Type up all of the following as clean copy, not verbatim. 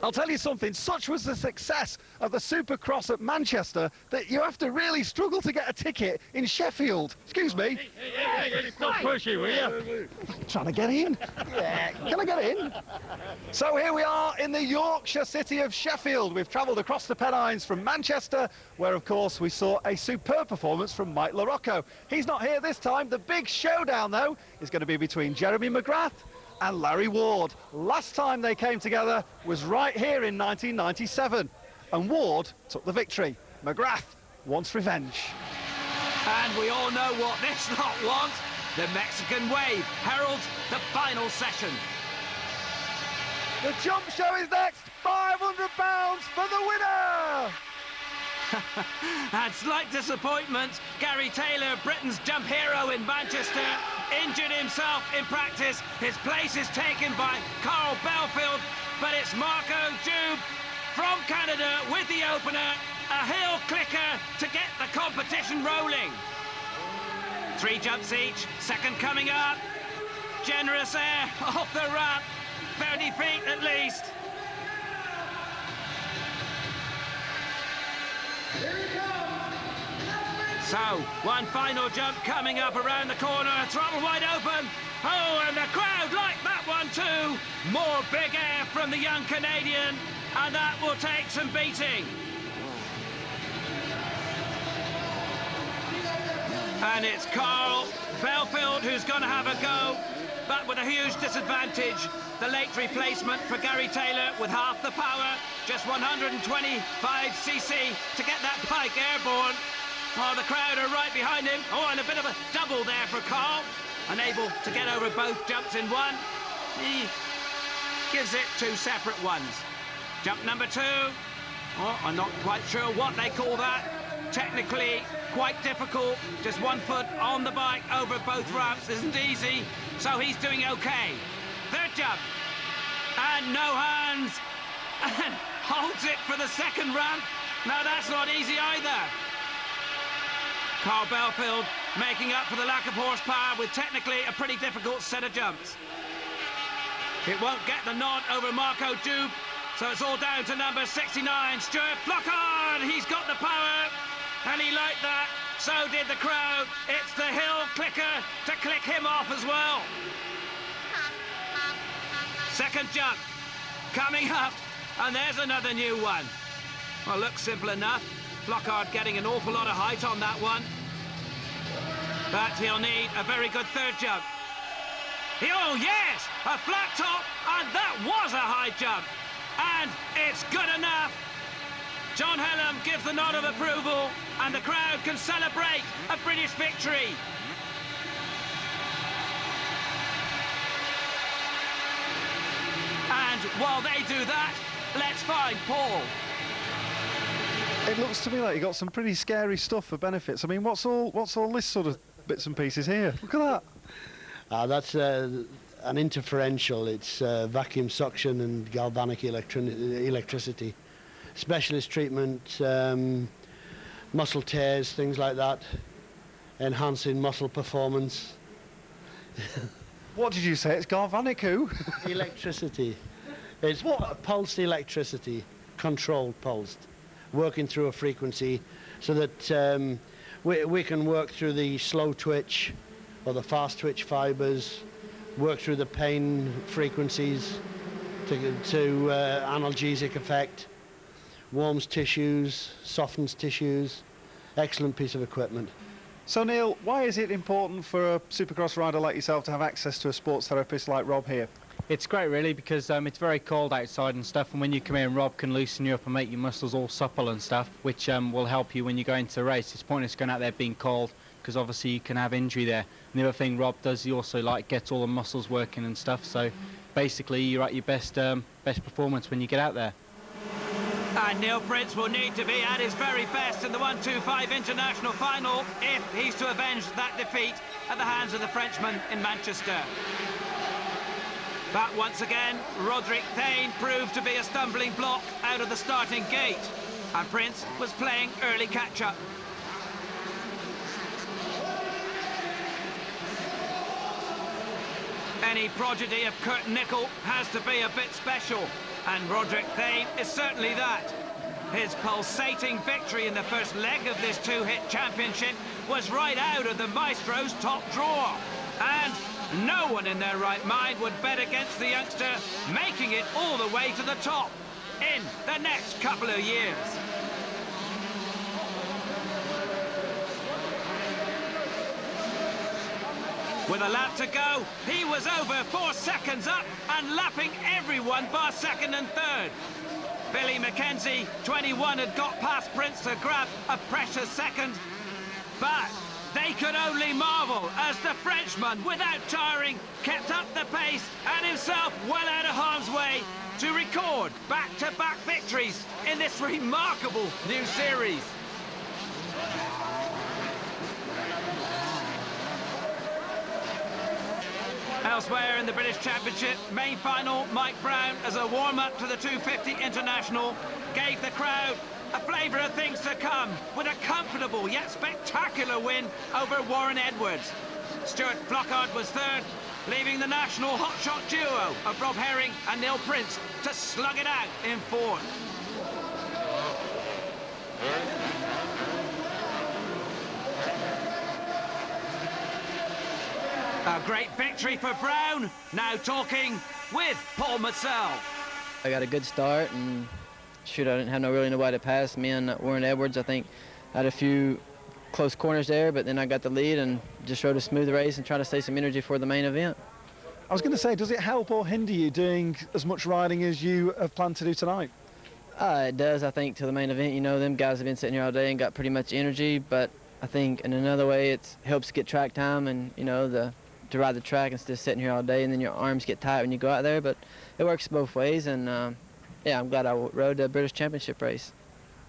I'll tell you something, such was the success of the Supercross at Manchester that you have to really struggle to get a ticket in Sheffield. Excuse me. Hey, stop pushing, will you? Trying to get in. Yeah. Can I get in? So here we are in the Yorkshire city of Sheffield. We've travelled across the Pennines from Manchester, where of course we saw a superb performance from Mike LaRocco. He's not here this time. The big showdown though is going to be between Jeremy McGrath and Larry Ward. Last time they came together was right here in 1997, and Ward took the victory. McGrath wants revenge. And we all know what this lot wants. The Mexican wave heralds the final session. The jump show is next. £500 for the winner. And slight disappointment, Gary Taylor, Britain's jump hero in Manchester, injured himself in practice. His place is taken by Carl Belfield, but it's Marco Dube from Canada with the opener, a hill clicker to get the competition rolling. 3 jumps each, second coming up. Generous air off the ramp, 30 feet at least. So, one final jump coming up around the corner, throttle wide open. Oh, and the crowd like that one too. More big air from the young Canadian, and that will take some beating. And it's Carl Belfield who's going to have a go, but with a huge disadvantage. The late replacement for Gary Taylor with half the power, just 125cc to get that bike airborne. Oh, the crowd are right behind him. Oh, and a bit of a double there for Carl. Unable to get over both jumps in one. He gives it 2 separate ones. Jump number 2. Oh, I'm not quite sure what they call that. Technically quite difficult. Just 1 foot on the bike over both ramps isn't easy. So he's doing okay. 3rd jump. And no hands. And holds it for the 2nd ramp. Now that's not easy either. Carl Belfield making up for the lack of horsepower with technically a pretty difficult set of jumps. It won't get the nod over Marco Dube, so it's all down to number 69, Stuart Flockard. He's got the power, and he liked that. So did the crowd. It's the hill clicker to click him off as well. 2nd jump coming up, and there's another new one. Well, looks simple enough. Flockard getting an awful lot of height on that one. But he'll need a very good 3rd jump. Oh, yes! A flat top, and that was a high jump. And it's good enough. John Hellam gives the nod of approval, and the crowd can celebrate a British victory. And while they do that, let's find Paul. It looks to me like you got some pretty scary stuff for benefits. I mean, what's all this sort of bits and pieces here? Look at that. That's an interferential. It's vacuum suction and galvanic electricity. Specialist treatment, muscle tears, things like that, enhancing muscle performance. What did you say? It's galvanic who? Electricity. It's what? Pulsed electricity, controlled pulsed, working through a frequency so that we can work through the slow twitch or the fast twitch fibers, work through the pain frequencies to analgesic effect, warms tissues, softens tissues. Excellent piece of equipment. So Neil, why is it important for a Supercross rider like yourself to have access to a sports therapist like Rob here? It's great really because it's very cold outside and stuff, and when you come in, Rob can loosen you up and make your muscles all supple and stuff, which will help you when you go into the race. It's pointless going out there being cold because obviously you can have injury there. And the other thing Rob does, he also gets all the muscles working and stuff, so basically you're at your best performance when you get out there. And Neil Prince will need to be at his very best in the 125 International Final if he's to avenge that defeat at the hands of the Frenchman in Manchester. But once again, Roderick Thane proved to be a stumbling block out of the starting gate, and Prince was playing early catch-up. Any prodigy of Kurt Nickel has to be a bit special. And Roderick Thame is certainly that. His pulsating victory in the first leg of this two-hit championship was right out of the Maestro's top drawer. And no one in their right mind would bet against the youngster making it all the way to the top in the next couple of years. With a lap to go, he was over 4 seconds up and lapping everyone bar second and third. Billy Mackenzie, 21, had got past Prince to grab a precious second, but they could only marvel as the Frenchman, without tiring, kept up the pace and himself well out of harm's way to record back-to-back victories in this remarkable new series. Elsewhere in the British Championship main final, Mike Brown, as a warm-up to the 250 International, gave the crowd a flavour of things to come with a comfortable yet spectacular win over Warren Edwards. Stuart Flockhart was third, leaving the national hotshot duo of Rob Herring and Neil Prince to slug it out in fourth. A great victory for Brown, now talking with Paul Massell. I got a good start, and shoot, I didn't have really nobody to pass me and Warren Edwards. I think I had a few close corners there, but then I got the lead and just rode a smooth race and tried to save some energy for the main event. I was going to say, does it help or hinder you doing as much riding as you have planned to do tonight? It does, I think, to the main event. You know, them guys have been sitting here all day and got pretty much energy, but I think in another way it helps get track time and, you know, to ride the track instead of sitting here all day, and then your arms get tight when you go out there. But it works both ways, and yeah, I'm glad I rode the British Championship race.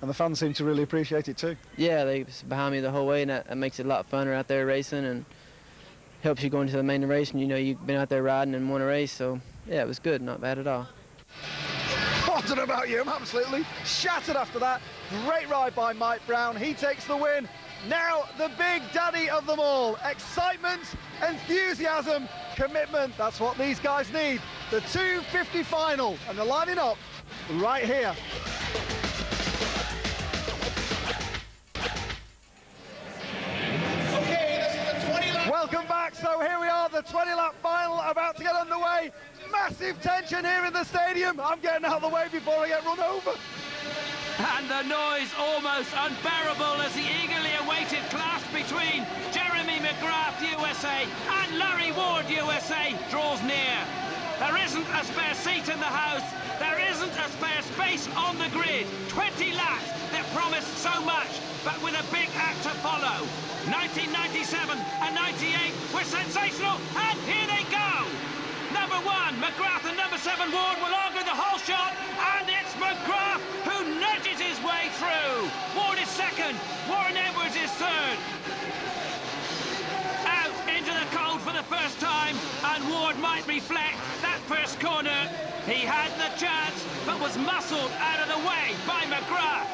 And the fans seem to really appreciate it too. Yeah, they was behind me the whole way, and that makes it a lot funner out there racing, and helps you go into the main race, and you know you've been out there riding and won a race. So yeah, it was good, not bad at all. I don't know about you, I'm absolutely shattered after that. Great ride by Mike Brown, he takes the win. Now the big daddy of them all. Excitement, enthusiasm, commitment. That's what these guys need. The 250 final, and they're lining up right here. Okay, this is the 20-lap. Welcome back. So here we are, the 20-lap final about to get underway. Massive tension here in the stadium. I'm getting out of the way before I get run over. And the noise almost unbearable as the eagerly awaited clash between Jeremy McGrath, USA, and Larry Ward, USA, draws near. There isn't a spare seat in the house. There isn't a spare space on the grid. 20 laps that promised so much, but with a big act to follow. 1997 and 98 were sensational, and here they go. Number 1, McGrath, and number 7, Ward will argue the whole shot, and it's McGrath who nudges his way through. Ward is second, Warren Edwards is third. Out into the cold for the first time, and Ward might reflect that first corner. He had the chance, but was muscled out of the way by McGrath.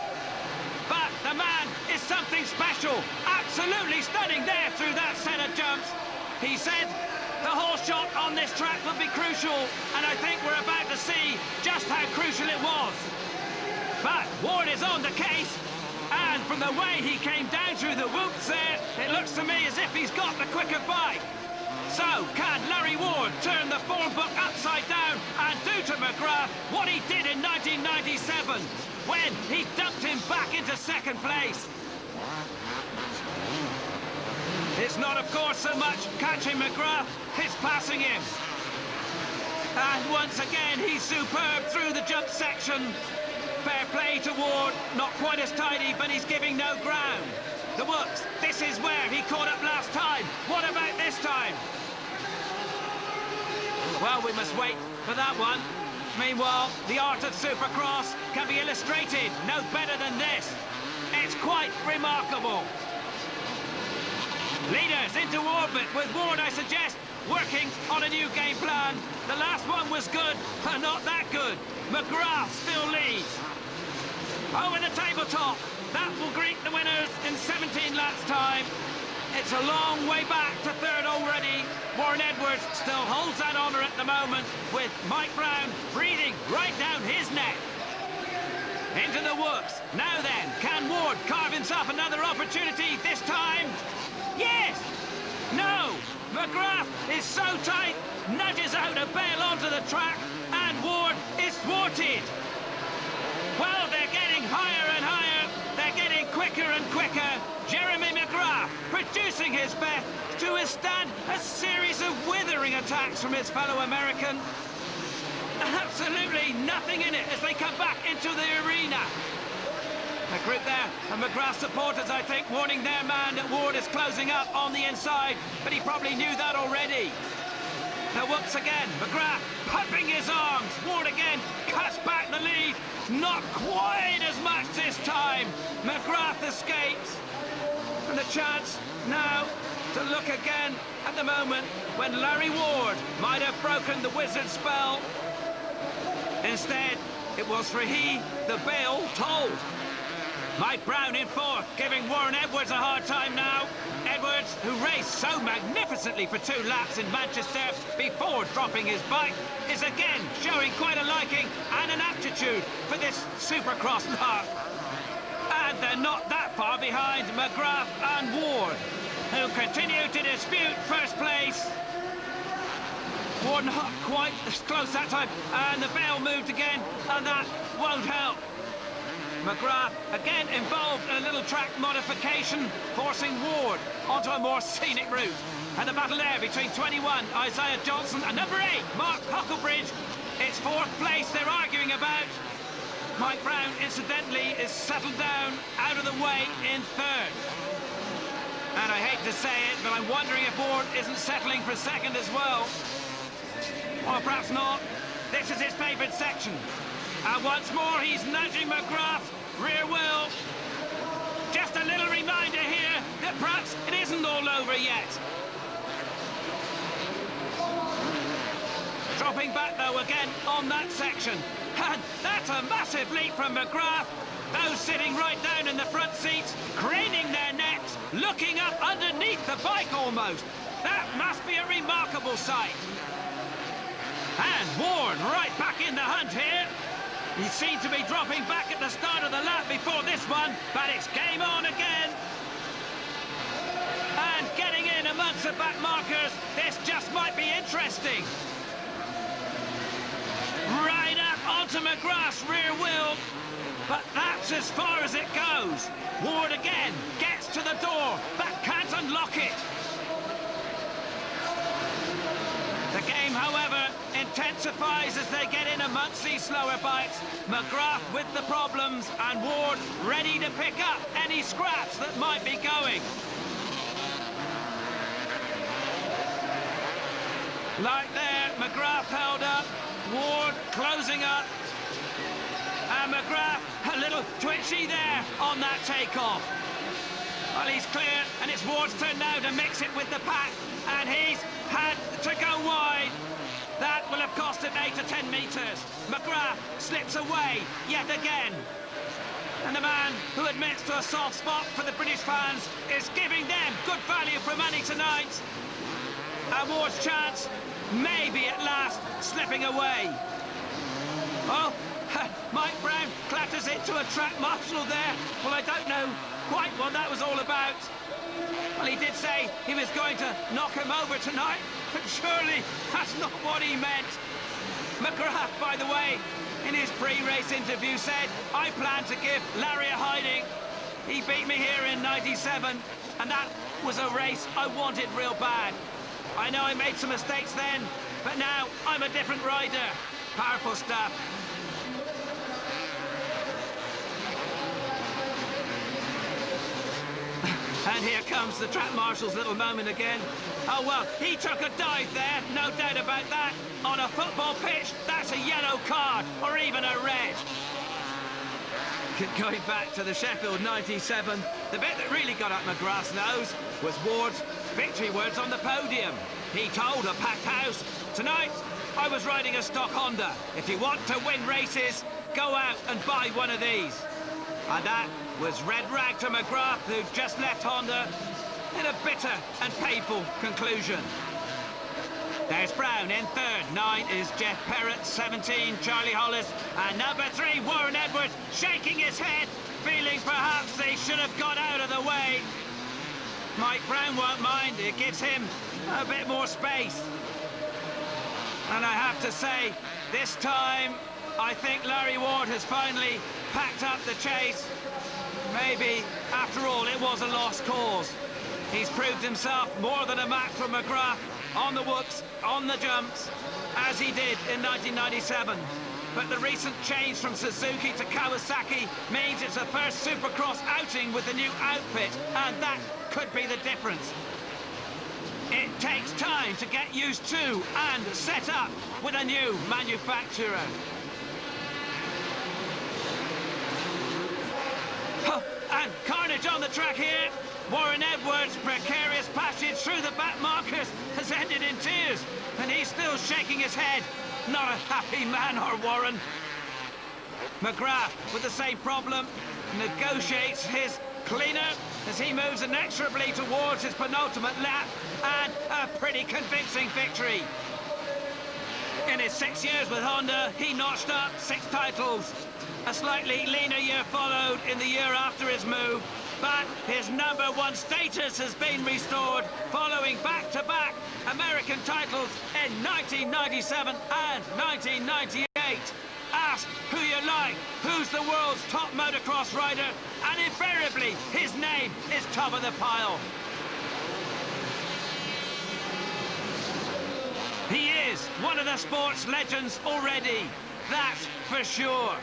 But the man is something special, absolutely stunning there through that set of jumps. He said the whole shot on this track would be crucial, and I think we're about to see just how crucial it was. But Ward is on the case, and from the way he came down through the whoops there, it looks to me as if he's got the quicker bike. So, can Larry Ward turn the form book upside down and do to McGrath what he did in 1997, when he dumped him back into second place? It's not, of course, so much catching McGrath, it's passing him. And once again, he's superb through the jump section. Fair play to Ward, not quite as tidy, but he's giving no ground. The whoops, this is where he caught up last time. What about this time? Well, we must wait for that one. Meanwhile, the art of Supercross can be illustrated no better than this. It's quite remarkable. Leaders into orbit with Ward, I suggest, working on a new game plan. The last one was good, but not that good. McGrath still leads. Over the tabletop, that will greet the winners in 17 laps time. It's a long way back to third already. Warren Edwards still holds that honour at the moment, with Mike Brown breathing right down his neck. Into the works. Now then, can Ward carve himself another opportunity this time? Yes! No! McGrath is so tight, nudges out a bail onto the track, and Ward is thwarted. Well, they're getting higher and higher. They're getting quicker and quicker. Jeremy McGrath producing his best to withstand a series of withering attacks from his fellow American. Absolutely nothing in it as they come back into the arena. A group there of McGrath supporters, I think, warning their man that Ward is closing up on the inside, but he probably knew that already. Now once again, McGrath pumping his arms. Ward again cuts back the lead. Not quite as much this time. McGrath escapes. And the chance now to look again at the moment when Larry Ward might have broken the wizard's spell. Instead, it was for he, the bell tolled. Mike Brown in fourth, giving Warren Edwards a hard time now. Edwards, who raced so magnificently for 2 laps in Manchester before dropping his bike, is again showing quite a liking and an aptitude for this Supercross lark. And they're not that far behind McGrath and Ward, who continue to dispute first place. Ward not quite as close that time, and the bell moved again, and that won't help. McGrath again involved in a little track modification, forcing Ward onto a more scenic route. And the battle there between 21, Isaiah Johnson, and number 8, Mark Hucklebridge. It's 4th place they're arguing about. Mike Brown, incidentally, is settled down out of the way in 3rd. And I hate to say it, but I'm wondering if Ward isn't settling for 2nd as well. Or perhaps not. This is his favoured section. And once more, he's nudging McGrath's rear wheel. Just a little reminder here that perhaps it isn't all over yet. Dropping back, though, again on that section. And that's a massive leap from McGrath. Those sitting right down in the front seats, craning their necks, looking up underneath the bike almost. That must be a remarkable sight. And Ward right back in the hunt here. He seemed to be dropping back at the start of the lap before this one, but it's game on again. And getting in amongst the back markers, this just might be interesting. Right up onto McGrath's rear wheel, but that's as far as it goes. Ward again gets to the door, but can't unlock it. The game, however, intensifies as they get in amongst these slower bikes. McGrath with the problems, and Ward ready to pick up any scraps that might be going. Like there, McGrath held up, Ward closing up, and McGrath a little twitchy there on that takeoff. Well, he's clear, and it's Ward's turn now to mix it with the pack, and he's had to go wide. That will have cost him 8 to 10 metres. McGrath slips away yet again. And the man who admits to a soft spot for the British fans is giving them good value for money tonight. And Ward's chance may be at last slipping away. Oh, Mike Brown clatters into a track marshal there. Well, I don't know quite what that was all about. Well, he did say he was going to knock him over tonight, but surely that's not what he meant. McGrath, by the way, in his pre-race interview said, I plan to give Larry a hiding. He beat me here in '97, and that was a race I wanted real bad. I know I made some mistakes then, but now I'm a different rider. Powerful stuff. And here comes the track marshal's little moment again. Oh, well, he took a dive there, no doubt about that. On a football pitch, that's a yellow card, or even a red. Going back to the Sheffield '97, the bit that really got up McGrath's nose was Ward's victory words on the podium. He told a packed house, tonight, I was riding a stock Honda. If you want to win races, go out and buy one of these. And that was red rag to McGrath, who just left Honda in a bitter and painful conclusion. There's Brown in third. 9 is Jeff Perrott. 17, Charlie Hollis. And number 3, Warren Edwards, shaking his head, feeling perhaps they should have got out of the way. Mike Brown won't mind. It gives him a bit more space. And I have to say, this time, I think Larry Ward has finally packed up the chase. Maybe, after all, it was a lost cause. He's proved himself more than a match for McGrath on the whoops, on the jumps, as he did in 1997. But the recent change from Suzuki to Kawasaki means it's the first Supercross outing with the new outfit, and that could be the difference. It takes time to get used to and set up with a new manufacturer. And carnage on the track here. Warren Edwards' precarious passage through the back markers has ended in tears, and he's still shaking his head. Not a happy man, our Warren. McGrath, with the same problem, negotiates his cleaner as he moves inexorably towards his penultimate lap, and a pretty convincing victory. In his 6 years with Honda, he notched up 6 titles. A slightly leaner year followed in the year after his move, but his #1 status has been restored following back-to-back American titles in 1997 and 1998. Ask who you like, who's the world's top motocross rider, and invariably his name is top of the pile. He is one of the sport's legends already, that's for sure.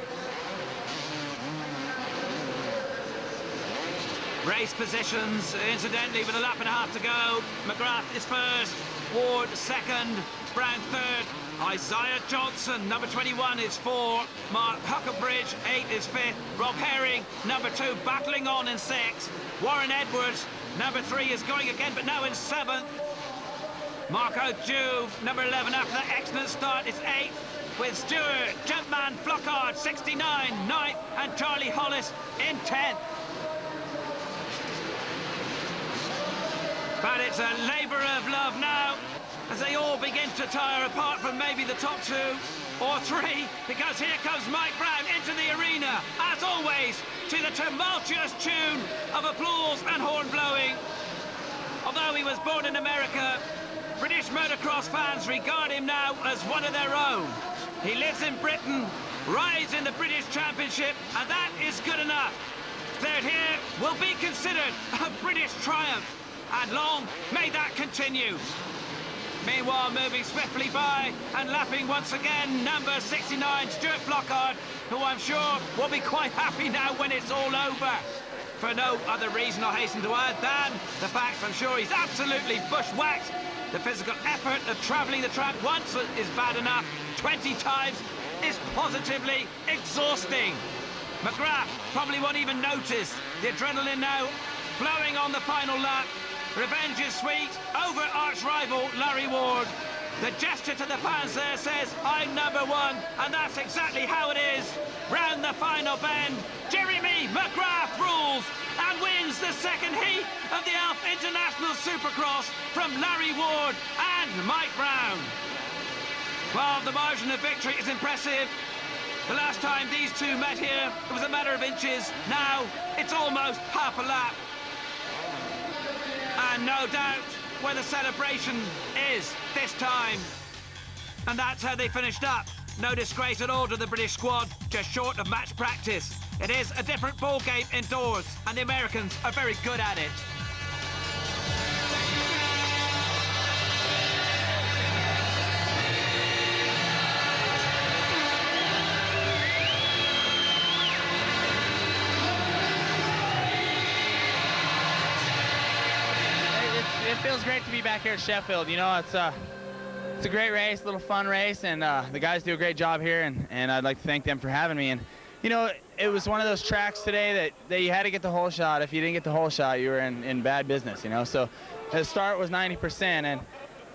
Race positions, incidentally, with a lap and a half to go. McGrath is first, Ward second, Brown third. Isaiah Johnson, number 21, is 4. Mark Huckabridge, 8, is 5th. Rob Herring, number 2, battling on in 6th. Warren Edwards, number 3, is going again, but now in 7th. Marco Juve, number 11, after that excellent start, is 8th. With Stewart, Jumpman, Flockhart, 69, 9th, and Charlie Hollis in 10th. But it's a labour of love now, as they all begin to tire, apart from maybe the top 2 or 3, because here comes Mike Brown into the arena, as always, to the tumultuous tune of applause and horn blowing. Although he was born in America, British motocross fans regard him now as one of their own. He lives in Britain, rides in the British Championship, and that is good enough. Third here will be considered a British triumph, and long may that continue. Meanwhile, moving swiftly by and lapping once again, number 69, Stuart Flockhart, who I'm sure will be quite happy now when it's all over. For no other reason, I hasten to add, than the fact I'm sure he's absolutely bushwhacked. The physical effort of travelling the track once is bad enough, 20 times is positively exhausting. McGrath probably won't even notice. The adrenaline now flowing on the final lap. Revenge is sweet over arch-rival Larry Ward. The gesture to the fans there says, I'm #1, and that's exactly how it is. Round the final bend, Jeremy McGrath rules and wins the second heat of the Alf International Supercross from Larry Ward and Mike Brown. While the margin of victory is impressive, the last time these two met here, it was a matter of inches. Now, it's almost half a lap. And no doubt where the celebration is this time. And that's how they finished up. No disgrace at all to the British squad, just short of match practice. It is a different ball game indoors, and the Americans are very good at it. It feels great to be back here at Sheffield. You know, it's a great race, a little fun race, and the guys do a great job here, and I'd like to thank them for having me. And you know, it was one of those tracks today that you had to get the whole shot. If you didn't get the whole shot, you were in bad business. You know, so the start was 90%,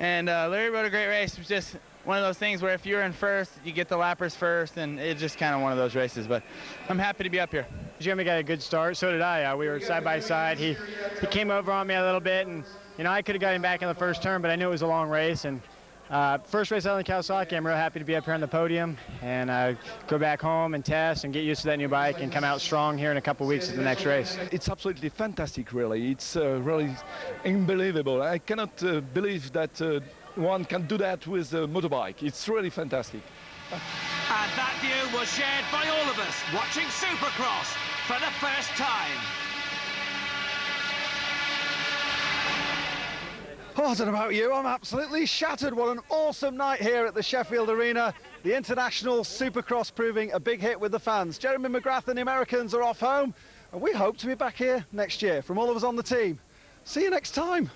and Larry rode a great race. It was just one of those things where if you're in first, you get the lappers first, and it's just kind of one of those races. But I'm happy to be up here. Jeremy got a good start. So did I. We were side by side. He came over on me a little bit, and you know, I could have got him back in the first turn, but I knew it was a long race, and First race out in Kawasaki, I'm real happy to be up here on the podium and go back home and test and get used to that new bike and come out strong here in a couple weeks at the next race. It's absolutely fantastic, really. It's really unbelievable. I cannot believe that one can do that with a motorbike. It's really fantastic. And that view was shared by all of us watching Supercross for the first time. Oh, I don't know about you, I'm absolutely shattered. What an awesome night here at the Sheffield Arena. The International Supercross proving a big hit with the fans. Jeremy McGrath and the Americans are off home, and we hope to be back here next year. From all of us on the team, see you next time.